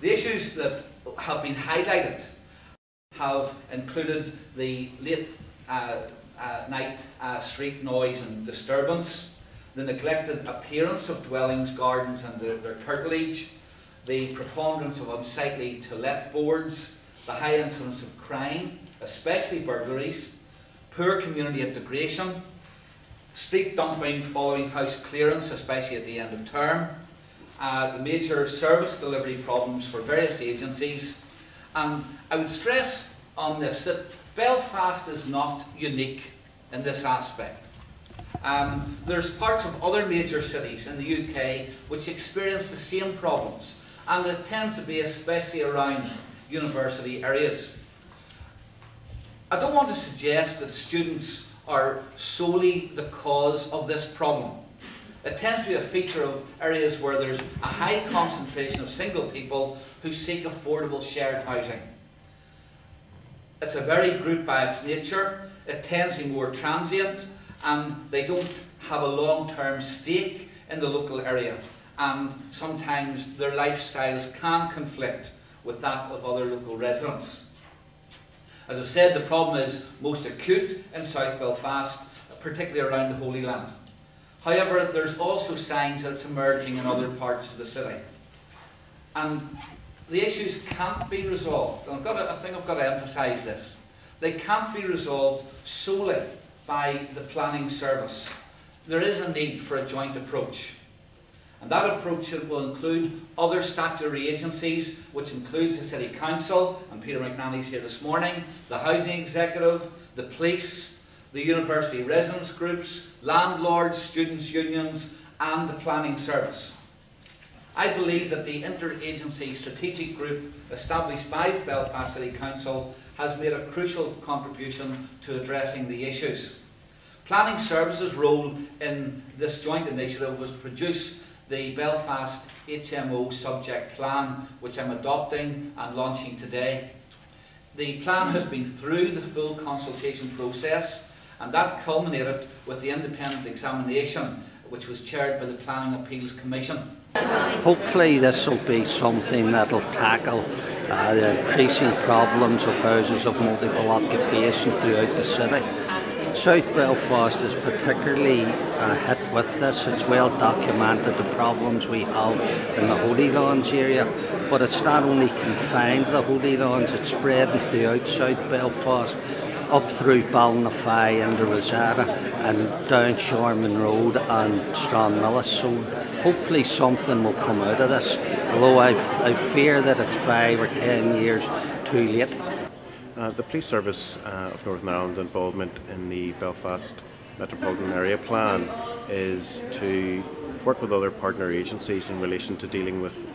The issues that have been highlighted have included the late night street noise and disturbance, the neglected appearance of dwellings, gardens and their curtilage, the preponderance of unsightly toilet boards, the high incidence of crime, especially burglaries, poor community integration, street dumping following house clearance, especially at the end of term, the major service delivery problems for various agencies. And I would stress on this that Belfast is not unique in this aspect. There's parts of other major cities in the UK which experience the same problems, and it tends to be especially around university areas. I don't want to suggest that students are solely the cause of this problem. It tends to be a feature of areas where there's a high concentration of single people who seek affordable shared housing. It's a very group by its nature. It tends to be more transient, and they don't have a long-term stake in the local area, and sometimes their lifestyles can conflict with that of other local residents. As I've said, the problem is most acute in South Belfast, particularly around the Holy Land. However, there's also signs that it's emerging in other parts of the city. And the issues can't be resolved, and I think I've got to emphasise this. They can't be resolved solely by the planning service. There is a need for a joint approach. And that approach will include other statutory agencies, which includes the City Council, and Peter McNanny's here this morning, the Housing Executive, the police, the university residence groups, landlords, students' unions, and the planning service. I believe that the interagency strategic group established by Belfast City Council has made a crucial contribution to addressing the issues. Planning Services' role in this joint initiative was to produce the Belfast HMO subject plan, which I'm adopting and launching today. The plan has been through the full consultation process, and that culminated with the independent examination, which was chaired by the Planning Appeals Commission. Hopefully this will be something that will tackle the increasing problems of houses of multiple occupation throughout the city. South Belfast is particularly hit with this. It's well documented the problems we have in the Holy Lands area, but it's not only confined to the Holy Lands, it's spreading throughout South Belfast, up through Ballinafy into Rosetta and down Sharman Road and Stranmillis. So hopefully something will come out of this, although I fear that it's 5 or 10 years too late. The Police Service of Northern Ireland's involvement in the Belfast Metropolitan Area Plan is to work with other partner agencies in relation to dealing with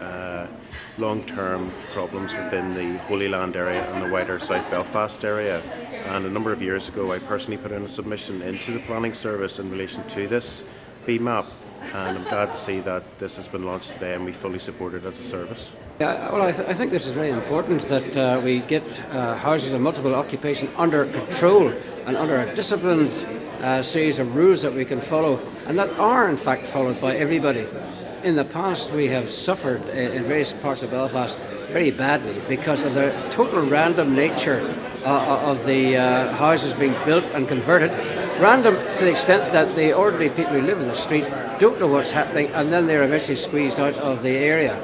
long-term problems within the Holy Land area and the wider South Belfast area. And a number of years ago I personally put in a submission into the Planning Service in relation to this BMAP, and I'm glad to see that this has been launched today and we fully support it as a service. Yeah, well, I think this is very important that we get houses of multiple occupation under control and under a disciplined series of rules that we can follow, and that are in fact followed by everybody. In the past we have suffered in various parts of Belfast very badly because of the total random nature of the houses being built and converted. Random to the extent that the ordinary people who live in the street don't know what's happening, and then they're eventually squeezed out of the area.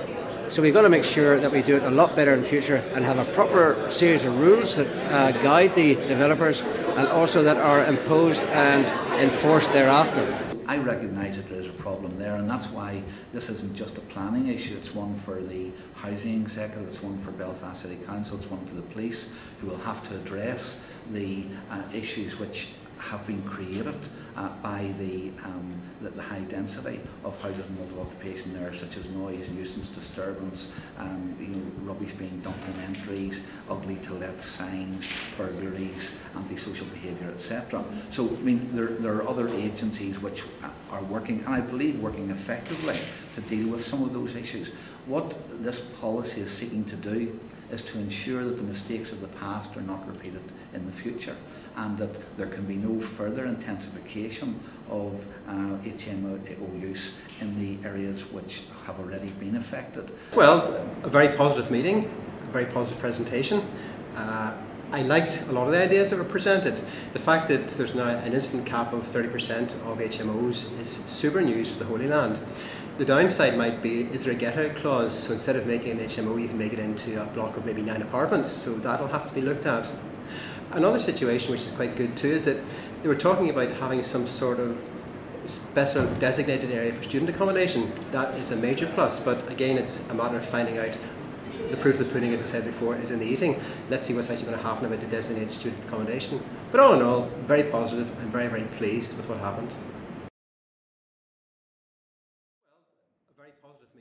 So we've got to make sure that we do it a lot better in the future and have a proper series of rules that guide the developers and also that are imposed and enforced thereafter. I recognise that there is a problem there, and that's why this isn't just a planning issue. It's one for the Housing Executive, it's one for Belfast City Council, it's one for the police, who will have to address the issues which have been created by the high density of houses and multiple occupation there, such as noise, nuisance, disturbance, rubbish being dumped in entries, ugly to let signs, burglaries, antisocial behaviour, etc. So, I mean, there are other agencies which are working, and I believe working effectively to deal with some of those issues. What this policy is seeking to do is to ensure that the mistakes of the past are not repeated in the future, and that there can be no further intensification of HMO use in the areas which have already been affected. Well, a very positive meeting, a very positive presentation. I liked a lot of the ideas that were presented. The fact that there's now an instant cap of 30% of HMOs is super news for the Holy Land. The downside might be, is there a get-out clause? So instead of making an HMO, you can make it into a block of maybe 9 apartments. So that'll have to be looked at. Another situation which is quite good too is that they were talking about having some sort of special designated area for student accommodation. That is a major plus, but again, it's a matter of finding out. The proof of the pudding, as I said before, is in the eating. Let's see what's actually going to happen about the designated student accommodation. But all in all, very positive and very, very pleased with what happened.